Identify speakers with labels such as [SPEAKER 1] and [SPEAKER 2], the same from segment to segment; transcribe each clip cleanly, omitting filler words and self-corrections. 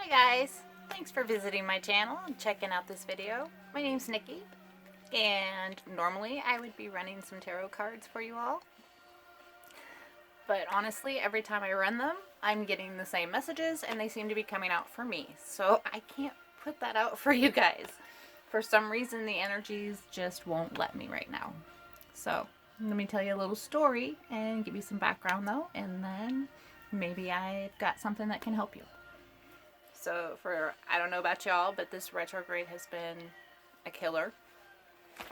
[SPEAKER 1] Hi guys, thanks for visiting my channel and checking out this video. My name's Nikki, and normally I would be running some tarot cards for you all. But honestly, every time I run them, I'm getting the same messages and they seem to be coming out for me. So I can't put that out for you guys. For some reason, the energies just won't let me right now. So let me tell you a little story and give you some background though, and then maybe I've got something that can help you. So I don't know about y'all, but this retrograde has been a killer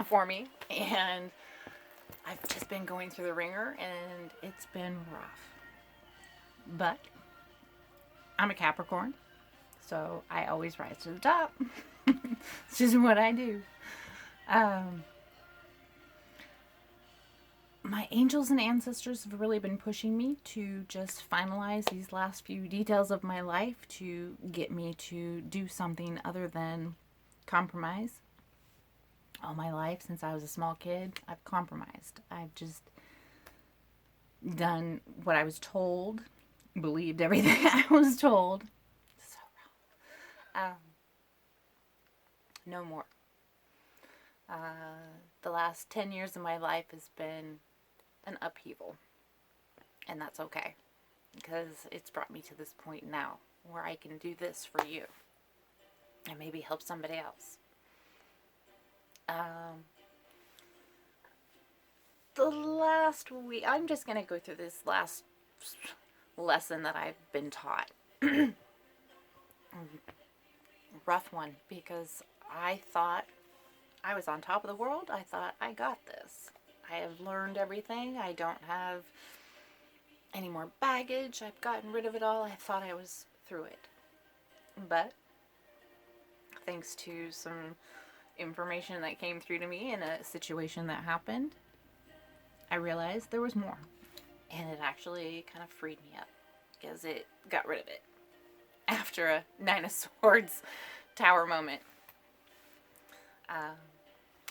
[SPEAKER 1] for me, and I've just been going through the ringer, and it's been rough. But I'm a Capricorn, so I always rise to the top. It's just what I do. My angels and ancestors have really been pushing me to just finalize these last few details of my life to get me to do something other than compromise. All my life, since I was a small kid, I've compromised. I've just done what I was told, believed everything I was told. So wrong. No more. The last 10 years of my life has been an upheaval, and that's okay, because it's brought me to this point now where I can do this for you and maybe help somebody else. The last week, I'm just going to go through this last lesson that I've been taught. Rough one, because I thought I was on top of the world. I thought I got this. I have learned everything. I don't have any more baggage. I've gotten rid of it all. I thought I was through it. But thanks to some information that came through to me in a situation that happened, I realized there was more. And it actually kind of freed me up, because it got rid of it after a Nine of Swords tower moment.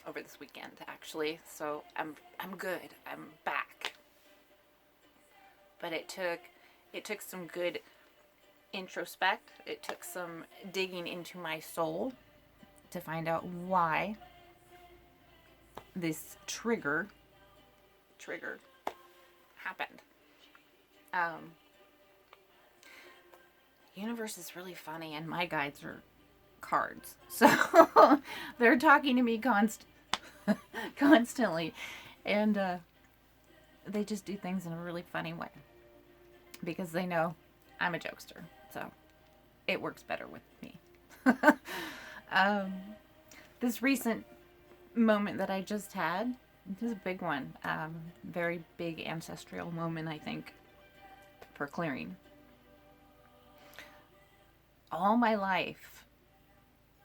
[SPEAKER 1] Over this weekend, actually, so I'm good. I'm back. But it took some good introspect. It took some digging into my soul to find out why this trigger happened. Universe is really funny, and my guides are cards, so they're talking to me constantly, and they just do things in a really funny way because they know I'm a jokester, so it works better with me. This recent moment that I just had, this is a big one, very big ancestral moment, I think, for clearing. All my life,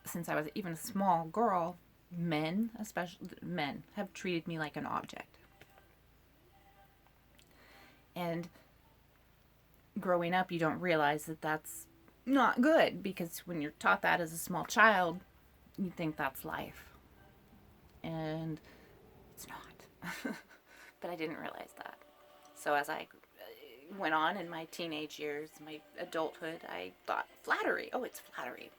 [SPEAKER 1] since I was even a small girl, men, especially men, have treated me like an object. And growing up, you don't realize that that's not good, because when you're taught that as a small child, you think that's life. And it's not. But I didn't realize that. So as I went on in my teenage years, my adulthood, I thought flattery. Oh, it's flattery.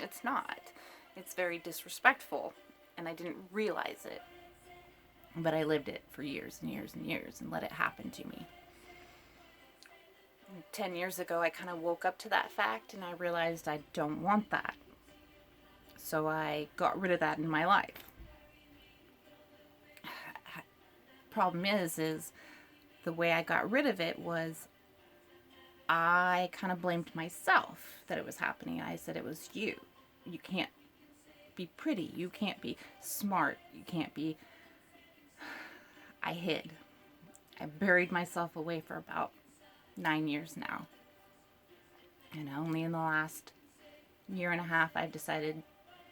[SPEAKER 1] It's not. It's very disrespectful, and I didn't realize it. But I lived it for years and years and years and let it happen to me. 10 years ago, I kind of woke up to that fact, and I realized I don't want that. So I got rid of that in my life. Problem is the way I got rid of it was I kind of blamed myself that it was happening. I said, it was you. You can't be pretty. You can't be smart. You can't be... I hid. I buried myself away for about 9 years now. And only in the last year and a half, I've decided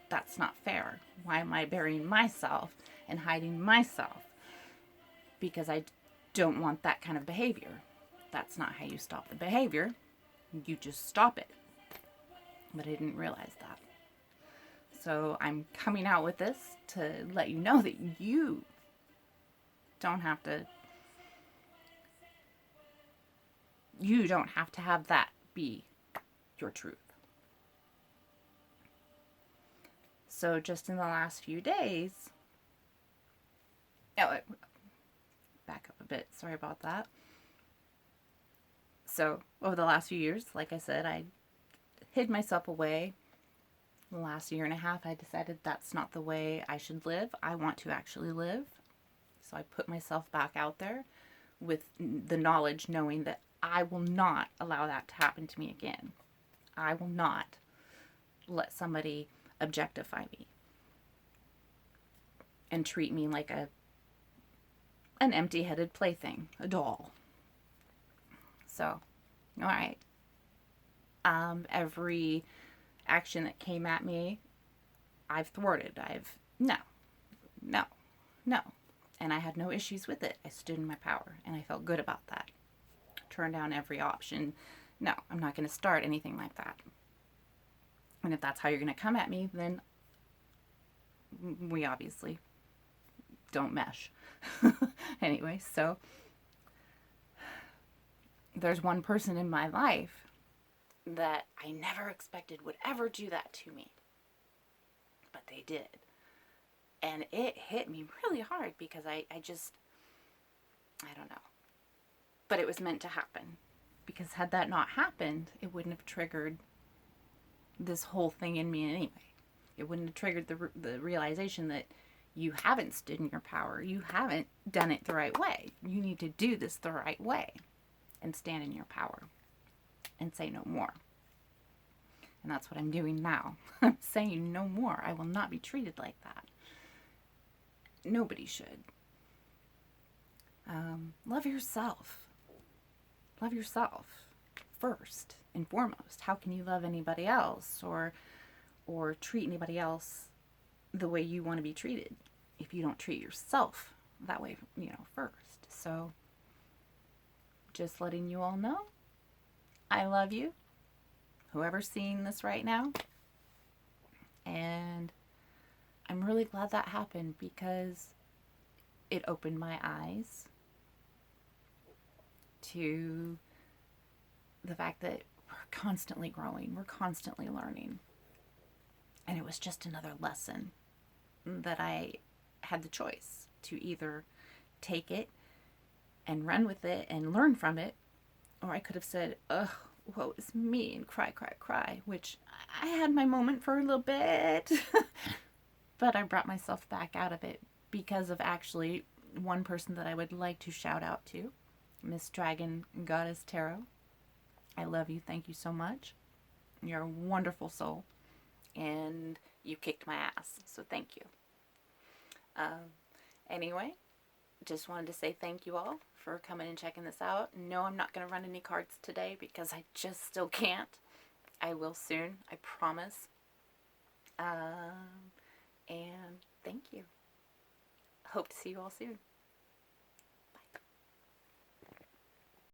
[SPEAKER 1] that's not fair. Why am I burying myself and hiding myself? Because I don't want that kind of behavior. That's not how you stop the behavior. You just stop it. But I didn't realize that. So I'm coming out with this to let you know that you don't have to have that be
[SPEAKER 2] your truth. So just in the last few days, back up a bit, sorry about that. So over the last few years, like I said, I hid myself away. The last year and a half, I decided that's not the way I should live. I want to actually live. So I put myself back out there with the knowledge, knowing that I will not allow that to happen to me again. I will not let somebody objectify me and treat me like an empty-headed plaything, a doll. So, all right. Every action that came at me, I've thwarted. No, no, no. And I had no issues with it. I stood in my power, and I felt good about that. Turned down every option. No, I'm not going to start anything like that. And if that's how you're going to come at me, then we obviously don't mesh. Anyway, so there's one person in my life that I never expected would ever do that to me. But they did. And it hit me really hard because I don't know. But it was meant to happen. Because had that not happened, it wouldn't have triggered this whole thing in me anyway. It wouldn't have triggered the realization that you haven't stood in your power. You haven't done it the right way. You need to do this the right way and stand in your power and say no more. And that's what I'm doing now. I'm saying no more. I will not be treated like that. Nobody should. Love yourself. Love yourself first and foremost. How can you love anybody else or treat anybody else the way you want to be treated if you don't treat yourself that way, first? So just letting you all know, I love you, whoever's seeing this right now. And I'm really glad that happened because it opened my eyes to the fact that we're constantly growing, we're constantly learning. And it was just another lesson that I had the choice to either take it and run with it and learn from it, or I could have said, ugh, woe is me, and cry, cry, cry, which I had my moment for a little bit. But I brought myself back out of it because of actually one person that I would like to shout out to, Miss Dragon Goddess Tarot. I love you. Thank you so much. You're a wonderful soul. And you kicked my ass. So thank you. Anyway, just wanted to say thank you all for coming and checking this out. No, I'm not going to run any cards today because I just still can't. I will soon. I promise. And thank you. Hope to see you all soon.